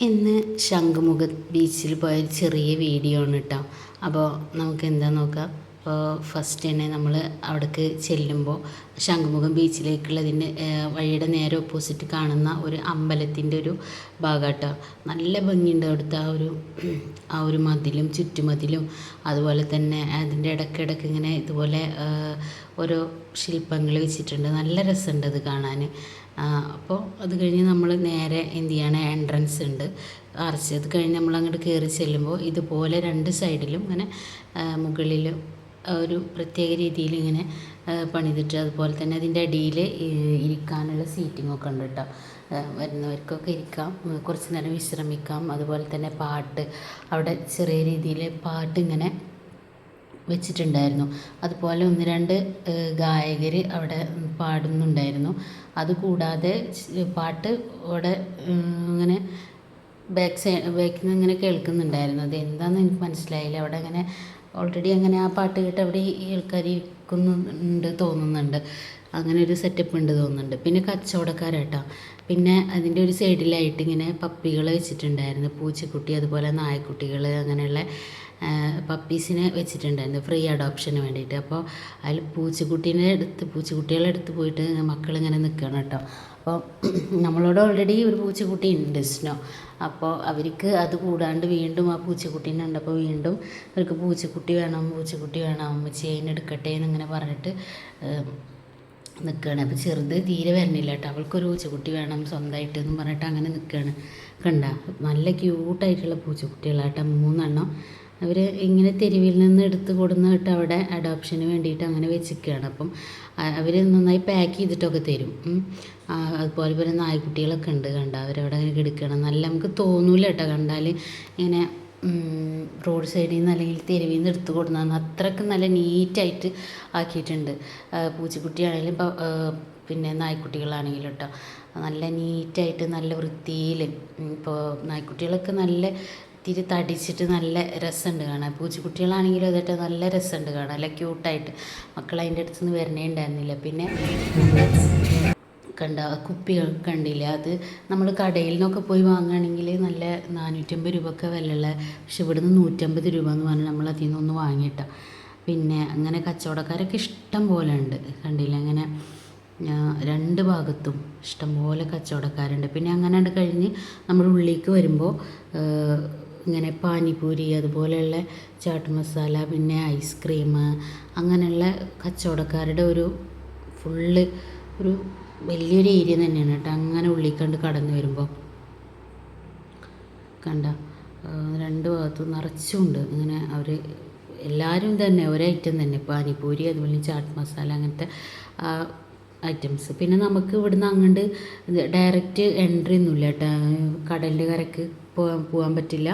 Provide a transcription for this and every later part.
ഇന്ന് ശംഖുമുഖ ബീച്ചിൽ പോയ ചെറിയ വീഡിയോ ആണ് കേട്ടോ. അപ്പോൾ നമുക്ക് എന്താ നോക്കാം. അപ്പോൾ ഫസ്റ്റ് തന്നെ നമ്മൾ അവിടേക്ക് ചെല്ലുമ്പോൾ ശംഖുമുഖം ബീച്ചിലേക്കുള്ളതിൻ്റെ വഴിയുടെ നേരെ ഓപ്പോസിറ്റ് കാണുന്ന ഒരു അമ്പലത്തിൻ്റെ ഒരു ഭാഗം കേട്ടോ. നല്ല ഭംഗിയുണ്ട് അവിടുത്തെ ആ ഒരു മതിലും ചുറ്റുമതിലും, അതുപോലെ തന്നെ അതിൻ്റെ ഇടയ്ക്കിടയ്ക്ക് ഇങ്ങനെ ഇതുപോലെ ഓരോ ശില്പങ്ങൾ വെച്ചിട്ടുണ്ട്. നല്ല രസമുണ്ട് അത് കാണാൻ. അപ്പോൾ അത് കഴിഞ്ഞ് നമ്മൾ നേരെ എന്ത് ചെയ്യണം, എൻട്രൻസ് ഉണ്ട്, ആർച്ച്. അത് കഴിഞ്ഞ് നമ്മൾ അങ്ങോട്ട് കയറി ചെല്ലുമ്പോൾ ഇതുപോലെ രണ്ട് സൈഡിലും ഇങ്ങനെ മുകളിൽ ഒരു പ്രത്യേക രീതിയിൽ ഇങ്ങനെ പണിതിട്ട്, അതുപോലെ തന്നെ അതിൻ്റെ അടിയിൽ ഇരിക്കാനുള്ള സീറ്റിങ്ങൊക്കെ ഉണ്ട് കേട്ടോ. വരുന്നവർക്കൊക്കെ ഇരിക്കാം, കുറച്ച് നേരം വിശ്രമിക്കാം. അതുപോലെ തന്നെ പാട്ട്, അവിടെ ചെറിയ രീതിയിൽ പാട്ട് ഇങ്ങനെ വെച്ചിട്ടുണ്ടായിരുന്നു. അതുപോലെ ഒന്ന് രണ്ട് ഗായകർ അവിടെ പാടുന്നുണ്ടായിരുന്നു. അതുകൂടാതെ പാട്ട് അവിടെ ഇങ്ങനെ ബാക്കിൽ നിന്ന് ഇങ്ങനെ കേൾക്കുന്നുണ്ടായിരുന്നു. അത് എന്താണെന്ന് എനിക്ക് മനസ്സിലായില്ല. അവിടെ അങ്ങനെ ഓൾറെഡി അങ്ങനെ ആ പാട്ട് കേട്ട് അവിടെ ഈ ആൾക്കാർ ഇരിക്കുന്നുണ്ട് തോന്നുന്നുണ്ട്. അങ്ങനെ ഒരു സെറ്റപ്പ് ഉണ്ട് തോന്നുന്നുണ്ട്. പിന്നെ കച്ചവടക്കാരാട്ടോ. പിന്നെ അതിൻ്റെ ഒരു സൈഡിലായിട്ട് ഇങ്ങനെ പപ്പികൾ വെച്ചിട്ടുണ്ടായിരുന്നു, പൂച്ചക്കുട്ടി അതുപോലെ നായക്കുട്ടികൾ, അങ്ങനെയുള്ള പപ്പീസിനെ വെച്ചിട്ടുണ്ടായിരുന്നു ഫ്രീ അഡോപ്ഷന് വേണ്ടിയിട്ട്. അപ്പോൾ അതിൽ പൂച്ചക്കുട്ടികളെ അടുത്ത് പോയിട്ട് മക്കളിങ്ങനെ നിൽക്കണം കേട്ടോ. അപ്പോൾ നമ്മളോട് ഓൾറെഡി ഒരു പൂച്ചക്കുട്ടി ഉണ്ട്, സ്നോ. അപ്പോൾ അവർക്ക് അത് കൂടാണ്ട് വീണ്ടും ആ പൂച്ചക്കുട്ടീനെ കണ്ടപ്പോൾ വീണ്ടും അവർക്ക് പൂച്ചക്കുട്ടി വേണം അമ്മച്ചി അതിനെടുക്കട്ടെ എന്നിങ്ങനെ പറഞ്ഞിട്ട് നിൽക്കുകയാണ്. അപ്പോൾ ചെറുത് തീരെ വരുന്നില്ല കേട്ടോ. അവൾക്കൊരു പൂച്ചക്കുട്ടി വേണം സ്വന്തമായിട്ട് എന്നും പറഞ്ഞിട്ട് അങ്ങനെ നിൽക്കുകയാണ്. കണ്ട നല്ല ക്യൂട്ടായിട്ടുള്ള പൂച്ചക്കുട്ടികളാട്ടോ, 3 എണ്ണം. അവർ ഇങ്ങനെ തെരുവിൽ നിന്ന് എടുത്ത് കൊടുന്നിട്ട് അവിടെ അഡോപ്ഷന് വേണ്ടിയിട്ട് അങ്ങനെ വെച്ചിരിക്കുകയാണ്. അപ്പം അവർ നന്നായി പാക്ക് ചെയ്തിട്ടൊക്കെ തരും. അതുപോലെ പോലെ നായ്ക്കുട്ടികളൊക്കെ ഉണ്ട്, കണ്ട അവരവിടെ അങ്ങനെ കിടക്കണം. നല്ല നമുക്ക് തോന്നൂല കേട്ടോ കണ്ടാൽ, ഇങ്ങനെ റോഡ് സൈഡിൽ നിന്ന് അല്ലെങ്കിൽ തെരുവിൽ നിന്ന് എടുത്ത് കൊടുക്കുന്ന അത്രയ്ക്ക് നല്ല നീറ്റായിട്ട് ആക്കിയിട്ടുണ്ട്. പൂച്ചക്കുട്ടിയാണെങ്കിലും പിന്നെ നായ്ക്കുട്ടികളാണെങ്കിലും കേട്ടോ, നല്ല നീറ്റായിട്ട് നല്ല വൃത്തിയിൽ. ഇപ്പോൾ നായ്ക്കുട്ടികളൊക്കെ നല്ല ഇത്തിരി തടിച്ചിട്ട് നല്ല രസമുണ്ട് കാണാൻ. പൂച്ചക്കുട്ടികളാണെങ്കിലും അതൊക്കെ നല്ല രസമുണ്ട് കാണാൻ, നല്ല ക്യൂട്ടായിട്ട്. മക്കൾ അതിൻ്റെ അടുത്ത് നിന്ന് വരണേ ഉണ്ടായിരുന്നില്ല. പിന്നെ കണ്ട കുപ്പികൾ കണ്ടില്ല, അത് നമ്മൾ കടയിൽ നിന്നൊക്കെ പോയി വാങ്ങുകയാണെങ്കിൽ നല്ല 450 രൂപയൊക്കെ വിലയുള്ള, പക്ഷെ ഇവിടുന്ന് 150 രൂപ എന്ന് പറഞ്ഞാൽ നമ്മൾ അതിൽ നിന്നൊന്ന് വാങ്ങിയിട്ട. പിന്നെ അങ്ങനെ കച്ചവടക്കാരൊക്കെ ഇഷ്ടം പോലെ ഉണ്ട്, കണ്ടില്ല. അങ്ങനെ രണ്ട് ഭാഗത്തും ഇഷ്ടംപോലെ കച്ചവടക്കാരുണ്ട്. പിന്നെ അങ്ങനെ കഴിഞ്ഞ് നമ്മൾ ഉള്ളിലേക്ക് വരുമ്പോൾ ഇങ്ങനെ പാനിപൂരി, അതുപോലെയുള്ള ചാട്ട് മസാല, പിന്നെ ഐസ്ക്രീം, അങ്ങനെയുള്ള കച്ചവടക്കാരുടെ ഒരു ഫുള്ള് ഒരു വലിയൊരു ഏരിയ തന്നെയാണ് കേട്ടോ. അങ്ങനെ ഉള്ളിൽ കടന്നു വരുമ്പോൾ കണ്ട രണ്ട് ഭാഗത്തും നിറച്ചുണ്ട്. ഇങ്ങനെ അവർ എല്ലാവരും തന്നെ ഒരേ ഐറ്റം തന്നെ, പാനിപൂരി അതുപോലെ ചാട്ട് മസാല, അങ്ങനത്തെ ഐറ്റംസ്. പിന്നെ നമുക്ക് ഇവിടുന്ന് അങ്ങോട്ട് ഡയറക്റ്റ് എൻട്രി ഒന്നുമില്ല കേട്ടോ, കടലിൻ്റെ കരക്ക് പോകാൻ പറ്റില്ല.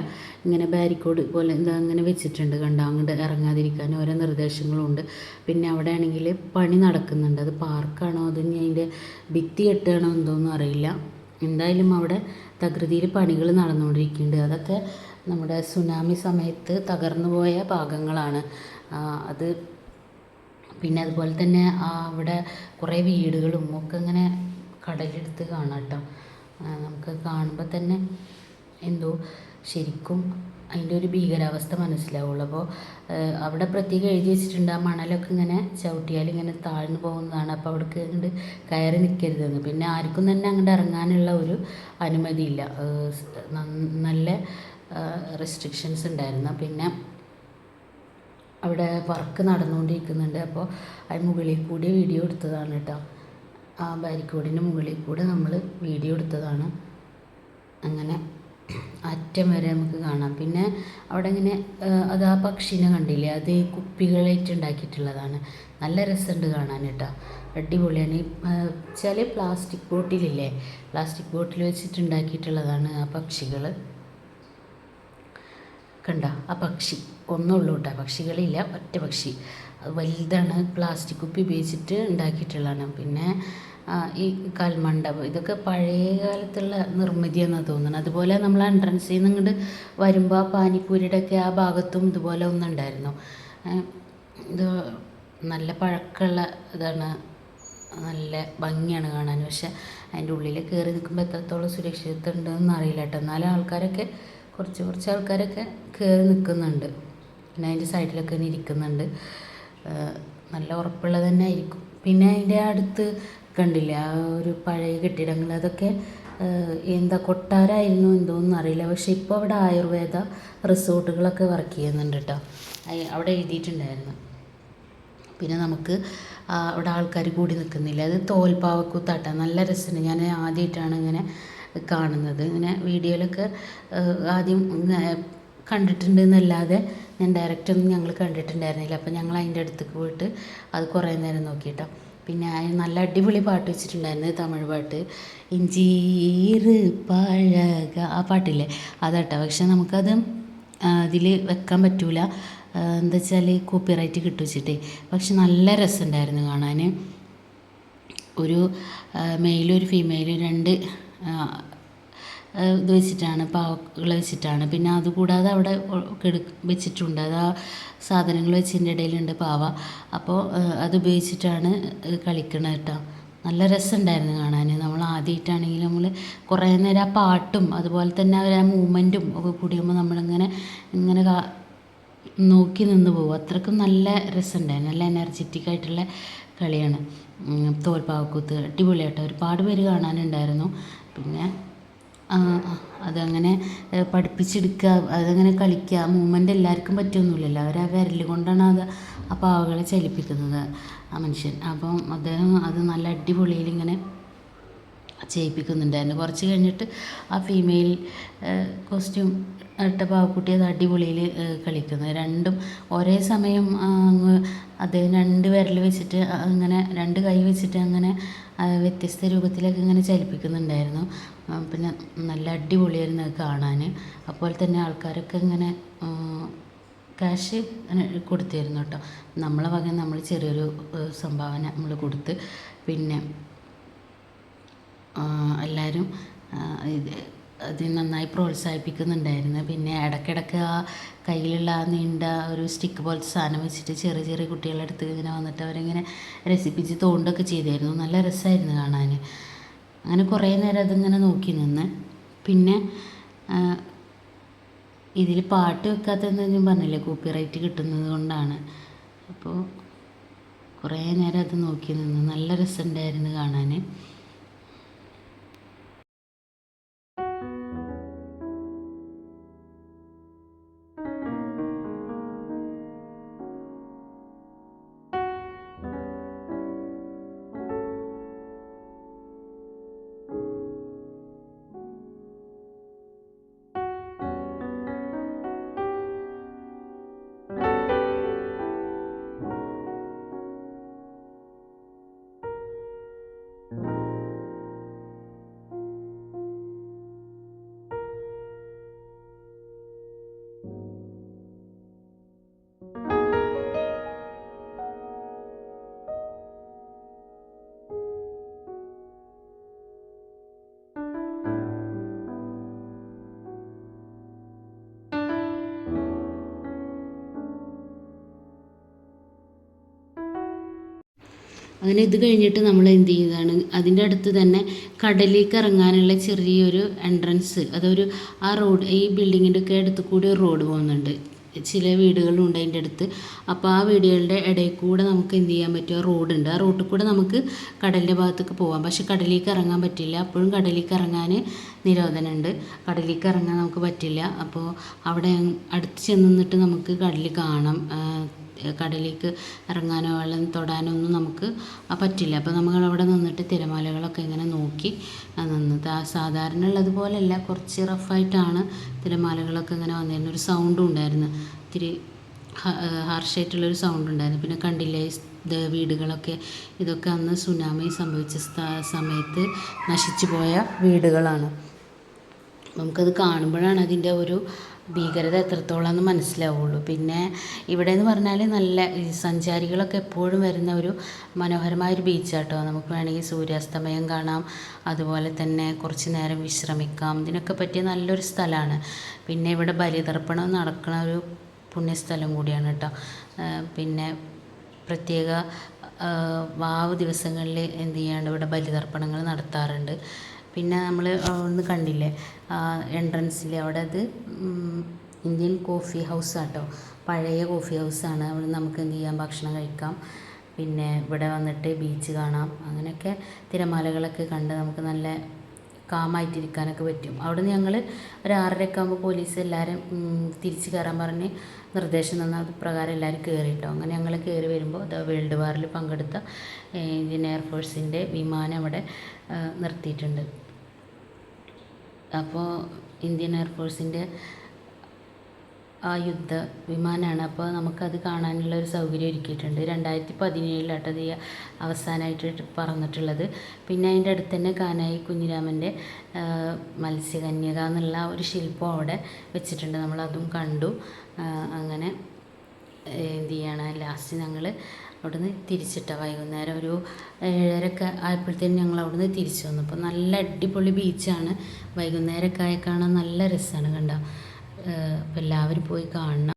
ഇങ്ങനെ ബാരിക്കോഡ് പോലെ എന്താ അങ്ങനെ വെച്ചിട്ടുണ്ട്, കണ്ടോ. അങ്ങോട്ട് ഇറങ്ങാതിരിക്കാൻ ഓരോ നിർദ്ദേശങ്ങളുണ്ട്. പിന്നെ അവിടെ ആണെങ്കിൽ പണി നടക്കുന്നുണ്ട്. അത് പാർക്കാണോ അത് ഇനി അതിൻ്റെ ഭിത്തി കെട്ടുകയാണോ എന്തോന്നും അറിയില്ല. എന്തായാലും അവിടെ തകൃതിയിൽ പണികൾ നടന്നുകൊണ്ടിരിക്കുന്നുണ്ട്. അതൊക്കെ നമ്മുടെ സുനാമി സമയത്ത് തകർന്നു പോയ ഭാഗങ്ങളാണ് അത്. പിന്നെ അതുപോലെ തന്നെ അവിടെ കുറേ വീടുകളും ഒക്കെ ഇങ്ങനെ കടലെടുത്ത് കാണാം കേട്ടോ. നമുക്ക് കാണുമ്പോൾ തന്നെ എന്തോ ശരിക്കും അതിൻ്റെ ഒരു ഭീകരാവസ്ഥ മനസ്സിലാവുള്ളൂ. അപ്പോൾ അവിടെ പ്രത്യേകം എഴുതി വെച്ചിട്ടുണ്ട്, ആ മണലൊക്കെ ഇങ്ങനെ ചവിട്ടിയാൽ ഇങ്ങനെ താഴ്ന്നു പോകുന്നതാണ്, അപ്പോൾ അവിടേക്ക് അങ്ങോട്ട് കയറി നിൽക്കരുതെന്ന്. പിന്നെ ആർക്കും തന്നെ അങ്ങോട്ട് ഇറങ്ങാനുള്ള ഒരു അനുമതിയില്ല, നല്ല റെസ്ട്രിക്ഷൻസ് ഉണ്ടായിരുന്നു. പിന്നെ അവിടെ വർക്ക് നടന്നുകൊണ്ടിരിക്കുന്നുണ്ട്. അപ്പോൾ അതിന് മുകളിൽ കൂടി വീഡിയോ എടുത്തതാണ് കേട്ടോ. ആ ബാരിക്കോഡിൻ്റെ മുകളിൽ കൂടെ നമ്മൾ വീഡിയോ എടുത്തതാണ്. അങ്ങനെ അറ്റം വരെ നമുക്ക് കാണാം. പിന്നെ അവിടെ ഇങ്ങനെ അത് ആ പക്ഷീനെ കണ്ടില്ലേ, അത് കുപ്പികളായിട്ട് ഉണ്ടാക്കിയിട്ടുള്ളതാണ്. നല്ല രസമുണ്ട് കാണാൻ കേട്ടോ, അടിപൊളിയാണ്. വെച്ചാൽ പ്ലാസ്റ്റിക് ബോട്ടിലില്ലേ, പ്ലാസ്റ്റിക് ബോട്ടിൽ വെച്ചിട്ടുണ്ടാക്കിയിട്ടുള്ളതാണ് ആ പക്ഷികൾ. കണ്ട ആ പക്ഷി ഒന്നുള്ളൂ കേട്ടോ, പക്ഷികളില്ല, ഒറ്റ പക്ഷി. അത് വലുതാണ്, പ്ലാസ്റ്റിക് കുപ്പി ഉപയോഗിച്ചിട്ട് ഉണ്ടാക്കിയിട്ടുള്ളതാണ്. പിന്നെ ഈ കൽമണ്ഡപം, ഇതൊക്കെ പഴയ കാലത്തുള്ള നിർമ്മിതിയാണെന്ന് തോന്നുന്നത്. അതുപോലെ നമ്മൾ എൻട്രൻസിൽ നിന്ന് ഇങ്ങോട്ട് വരുമ്പോൾ ആ പാനിപ്പൂരിയുടെ ഒക്കെ ആ ഭാഗത്തും ഇതുപോലെ ഒന്നുണ്ടായിരുന്നു. ഇത് നല്ല പഴക്കമുള്ള ഇതാണ്, നല്ല ഭംഗിയാണ് കാണാൻ. പക്ഷെ അതിൻ്റെ ഉള്ളിൽ കയറി നിൽക്കുമ്പോൾ എത്രത്തോളം സുരക്ഷിതത്വം ഉണ്ടെന്ന് അറിയില്ല കേട്ടോ. എന്നാലും ആൾക്കാരൊക്കെ കുറച്ച് ആൾക്കാരൊക്കെ കയറി നിൽക്കുന്നുണ്ട്. പിന്നെ അതിൻ്റെ സൈഡിലൊക്കെ ഇങ്ങനെ ഇരിക്കുന്നുണ്ട്. നല്ല ഉറപ്പുള്ളത് തന്നെ ആയിരിക്കും. പിന്നെ അതിൻ്റെ അടുത്ത് കണ്ടില്ലേ ആ ഒരു പഴയ കെട്ടിടങ്ങൾ, അതൊക്കെ എന്താ കൊട്ടാരമായിരുന്നു എന്തോന്നും അറിയില്ല. പക്ഷെ ഇപ്പോൾ അവിടെ ആയുർവേദ റിസോർട്ടുകളൊക്കെ വർക്ക് ചെയ്യുന്നുണ്ട് കേട്ടോ, അവിടെ എഴുതിയിട്ടുണ്ടായിരുന്നു. പിന്നെ നമുക്ക് അവിടെ ആൾക്കാർ കൂടി നിൽക്കുന്നില്ല. അത് തോൽപ്പാവക്കൂത്താട്ട, നല്ല രസമുണ്ട്. ഞാൻ ആദ്യമായിട്ടാണ് ഇങ്ങനെ കാണുന്നത്. ഇങ്ങനെ വീഡിയോയിലൊക്കെ ആദ്യം കണ്ടിട്ടുണ്ട് എന്നല്ലാതെ ഞാൻ ഡയറക്റ്റൊന്നും ഞങ്ങൾ കണ്ടിട്ടുണ്ടായിരുന്നില്ല. അപ്പോൾ ഞങ്ങൾ അതിൻ്റെ അടുത്തേക്ക് പോയിട്ട് അത് കുറേ നേരം നോക്കിയിട്ടാണ്. പിന്നെ നല്ല അടിപൊളി പാട്ട് വെച്ചിട്ടുണ്ടായിരുന്നു, തമിഴ് പാട്ട്, ഇഞ്ചീറ് പഴക, ആ പാട്ടില്ലേ അതാട്ടോ. പക്ഷെ നമുക്കത് അതിൽ വെക്കാൻ പറ്റൂല, എന്താ വെച്ചാൽ കോപ്പിറൈറ്റ് കിട്ടും വെച്ചിട്ടേ. പക്ഷെ നല്ല രസമുണ്ടായിരുന്നു കാണാൻ. ഒരു മെയിലും ഒരു ഫീമെയിലും 2 ഇത് വെച്ചിട്ടാണ്, പാവകളെ വെച്ചിട്ടാണ്. പിന്നെ അതുകൂടാതെ അവിടെ വെച്ചിട്ടുണ്ട്, അത് ആ സാധനങ്ങൾ വെച്ചതിൻ്റെ ഇടയിലുണ്ട് പാവ. അപ്പോൾ അത് ഉപയോഗിച്ചിട്ടാണ് കളിക്കണത് കേട്ടോ. നല്ല രസമുണ്ടായിരുന്നു കാണാൻ. നമ്മൾ ആദ്യമായിട്ടാണെങ്കിൽ നമ്മൾ കുറേ നേരം ആ പാട്ടും അതുപോലെ തന്നെ ആ മൂവ്മെൻറ്റും ഒക്കെ കൂടിയുമ്പോൾ നമ്മളിങ്ങനെ നോക്കി നിന്ന് പോകും. അത്രയ്ക്കും നല്ല രസമുണ്ടായിരുന്നു. നല്ല എനർജറ്റിക് ആയിട്ടുള്ള കളിയാണ് തോൽപ്പാവക്കൂത്ത്. അടിപൊളിയായിട്ട് ഒരുപാട് പേര് കാണാനുണ്ടായിരുന്നു. പിന്നെ അതങ്ങനെ പഠിപ്പിച്ചെടുക്കുക, അതങ്ങനെ കളിക്കുക, മൂവ്മെൻ്റ് എല്ലാവർക്കും പറ്റുമൊന്നുമില്ലല്ലോ. അവർ ആ വിരൽ കൊണ്ടാണ് ആ പാവകളെ ചലിപ്പിക്കുന്നത് ആ മനുഷ്യൻ. അപ്പം അദ്ദേഹം അത് നല്ല അടിപൊളിയിൽ ഇങ്ങനെ ചെയ്യിപ്പിക്കുന്നുണ്ടായിരുന്നു. കുറച്ച് കഴിഞ്ഞിട്ട് ആ ഫീമെയിൽ കോസ്റ്റ്യൂം ഇട്ട പാവക്കുട്ടി അത് അടിപൊളിയിൽ കളിക്കുന്നത്. രണ്ടും ഒരേ സമയം അദ്ദേഹം 2 വിരൽ വെച്ചിട്ട് അങ്ങനെ 2 കൈ വെച്ചിട്ട് അങ്ങനെ വ്യത്യസ്ത രൂപത്തിലൊക്കെ ഇങ്ങനെ ചലിപ്പിക്കുന്നുണ്ടായിരുന്നു. പിന്നെ നല്ല അടിപൊളിയായിരുന്നു അത് കാണാൻ. അതുപോലെ തന്നെ ആൾക്കാരൊക്കെ ഇങ്ങനെ ക്യാഷ് കൊടുത്തിരുന്നു കേട്ടോ. നമ്മളെ വക നമ്മൾ ചെറിയൊരു സംഭാവന നമ്മൾ കൊടുത്ത്, പിന്നെ എല്ലാവരും അത് നന്നായി പ്രോത്സാഹിപ്പിക്കുന്നുണ്ടായിരുന്നു. പിന്നെ ഇടയ്ക്കിടയ്ക്ക് ആ കയ്യിലുള്ള ആ നീണ്ട ഒരു സ്റ്റിക്ക് പോലത്തെ സാധനം വെച്ചിട്ട് ചെറിയ കുട്ടികളുടെ അടുത്ത് ഇങ്ങനെ വന്നിട്ട് അവരിങ്ങനെ രസിപ്പിച്ച് തോണ്ടൊക്കെ ചെയ്തായിരുന്നു. നല്ല രസമായിരുന്നു കാണാൻ. അങ്ങനെ കുറേ നേരം അതിങ്ങനെ നോക്കി നിന്ന്. പിന്നെ ഇതിൽ പാട്ട് വെക്കാത്തതെന്ന് ഞാൻ പറഞ്ഞില്ലേ, കോപ്പിറൈറ്റ് കിട്ടുന്നത് കൊണ്ടാണ്. അപ്പോൾ കുറേ നേരം അത് നോക്കി നിന്ന് നല്ല രസമുണ്ടായിരുന്നു കാണാൻ. അങ്ങനെ ഇത് കഴിഞ്ഞിട്ട് നമ്മൾ എന്ത് ചെയ്തതാണ്, അതിൻ്റെ അടുത്ത് തന്നെ കടലിലേക്ക് ഇറങ്ങാനുള്ള ചെറിയൊരു എൻട്രൻസ്, അതൊരു ആ റോഡ്, ഈ ബിൽഡിങ്ങിൻ്റെ ഒക്കെ അടുത്ത് കൂടി ഒരു റോഡ് പോകുന്നുണ്ട്. ചില വീടുകളുണ്ട് അതിൻ്റെ അടുത്ത്. അപ്പോൾ ആ വീടുകളുടെ ഇടയിൽ കൂടെ നമുക്ക് എന്ത് ചെയ്യാൻ പറ്റും, റോഡുണ്ട്. ആ റോഡിൽ കൂടെ നമുക്ക് കടലിൻ്റെ ഭാഗത്തേക്ക് പോകാം. പക്ഷേ കടലിലേക്ക് ഇറങ്ങാൻ പറ്റില്ല. അപ്പോഴും കടലിലേക്ക് ഇറങ്ങാൻ നിരോധനമുണ്ട്. കടലിലേക്ക് ഇറങ്ങാൻ നമുക്ക് പറ്റില്ല. അപ്പോൾ അവിടെ അടുത്ത് ചെന്ന് നിന്നിട്ട് നമുക്ക് കടൽ കാണാം. കടലിലേക്ക് ഇറങ്ങാനോ വെള്ളം തൊടാനോ ഒന്നും നമുക്ക് പറ്റില്ല. അപ്പോൾ നമ്മൾ അവിടെ നിന്നിട്ട് തിരമാലകളൊക്കെ ഇങ്ങനെ നോക്കി നിന്നത്. സാധാരണ ഉള്ളതുപോലെയല്ല, കുറച്ച് റഫായിട്ടാണ് തിരമാലകളൊക്കെ ഇങ്ങനെ വന്നിരുന്നു. ഒരു സൗണ്ടും ഉണ്ടായിരുന്നു, ഇത്തിരി ഹാർഷായിട്ടുള്ളൊരു സൗണ്ട് ഉണ്ടായിരുന്നു. പിന്നെ കണ്ടില്ലേ വീടുകളൊക്കെ, ഇതൊക്കെ അന്ന് സുനാമി സംഭവിച്ച സമയത്ത് നശിച്ചു പോയ വീടുകളാണ്. നമുക്കത് കാണുമ്പോഴാണ് അതിൻ്റെ ഒരു ഭീകരത എത്രത്തോളമെന്ന് മനസ്സിലാവുള്ളൂ. പിന്നെ ഇവിടെ എന്ന് പറഞ്ഞാൽ നല്ല സഞ്ചാരികളൊക്കെ എപ്പോഴും വരുന്ന ഒരു മനോഹരമായൊരു ബീച്ചാട്ടോ. നമുക്ക് വേണമെങ്കിൽ സൂര്യാസ്തമയം കാണാം, അതുപോലെ തന്നെ കുറച്ച് നേരം വിശ്രമിക്കാം. ഇതിനൊക്കെ പറ്റിയ നല്ലൊരു സ്ഥലമാണ്. പിന്നെ ഇവിടെ ബലിതർപ്പണം നടക്കുന്ന ഒരു പുണ്യസ്ഥലം കൂടിയാണ് കേട്ടോ. പിന്നെ പ്രത്യേക വാവ് ദിവസങ്ങളിൽ എന്ത് ചെയ്യാണ്ട് ഇവിടെ ബലിതർപ്പണങ്ങൾ നടത്താറുണ്ട്. പിന്നെ നമ്മൾ അവിടുന്ന് കണ്ടില്ലേ എൻട്രൻസിൽ അവിടെ അത് ഇന്ത്യൻ കോഫി ഹൗസ് ആട്ടോ, പഴയ കോഫി ഹൗസാണ്. അവിടെ നമുക്ക് എന്ത് ചെയ്യാം, ഭക്ഷണം കഴിക്കാം. പിന്നെ ഇവിടെ വന്നിട്ട് ബീച്ച് കാണാം. അങ്ങനെയൊക്കെ തിരമാലകളൊക്കെ കണ്ട് നമുക്ക് നല്ല കാമായിട്ടിരിക്കാനൊക്കെ പറ്റും. അവിടുന്ന് ഞങ്ങൾ ഒരു 6:30 ആകുമ്പോൾ പോലീസ് എല്ലാവരും തിരിച്ച് കയറാൻ പറഞ്ഞ് നിർദ്ദേശം തന്ന അത് പ്രകാരം എല്ലാവരും കയറിയിട്ടോ. അങ്ങനെ ഞങ്ങൾ കയറി വരുമ്പോൾ വേൾഡ് വാറിൽ പങ്കെടുത്ത ഇന്ത്യൻ എയർഫോഴ്സിൻ്റെ വിമാനം അവിടെ നിർത്തിയിട്ടുണ്ട്. അപ്പോൾ ഇന്ത്യൻ എയർഫോഴ്സിൻ്റെ ആ യുദ്ധ വിമാനമാണ്. അപ്പോൾ നമുക്കത് കാണാനുള്ള ഒരു സൗകര്യം ഒരുക്കിയിട്ടുണ്ട്. 2017 അത് അവസാനമായിട്ട് പറന്നിട്ടുള്ളത്. പിന്നെ അതിൻ്റെ അടുത്ത് തന്നെ കാനായി കുഞ്ഞിരാമൻ്റെ മത്സ്യകന്യക എന്നുള്ള ഒരു ശില്പം അവിടെ വെച്ചിട്ടുണ്ട്. നമ്മളതും കണ്ടു. അങ്ങനെ എന്ത് ചെയ്യണം, ലാസ്റ്റ് ഞങ്ങൾ അവിടുന്ന് തിരിച്ചിട്ട വൈകുന്നേരം ഒരു 7:30 ആയപ്പോഴത്തേനും ഞങ്ങൾ അവിടുന്ന് തിരിച്ചു വന്നു. അപ്പോൾ നല്ല അടിപൊളി ബീച്ചാണ്. വൈകുന്നേരമൊക്കെ ആയി കാണാൻ നല്ല രസമാണ്, കണ്ടോ. അപ്പോൾ എല്ലാവരും പോയി കാണണം.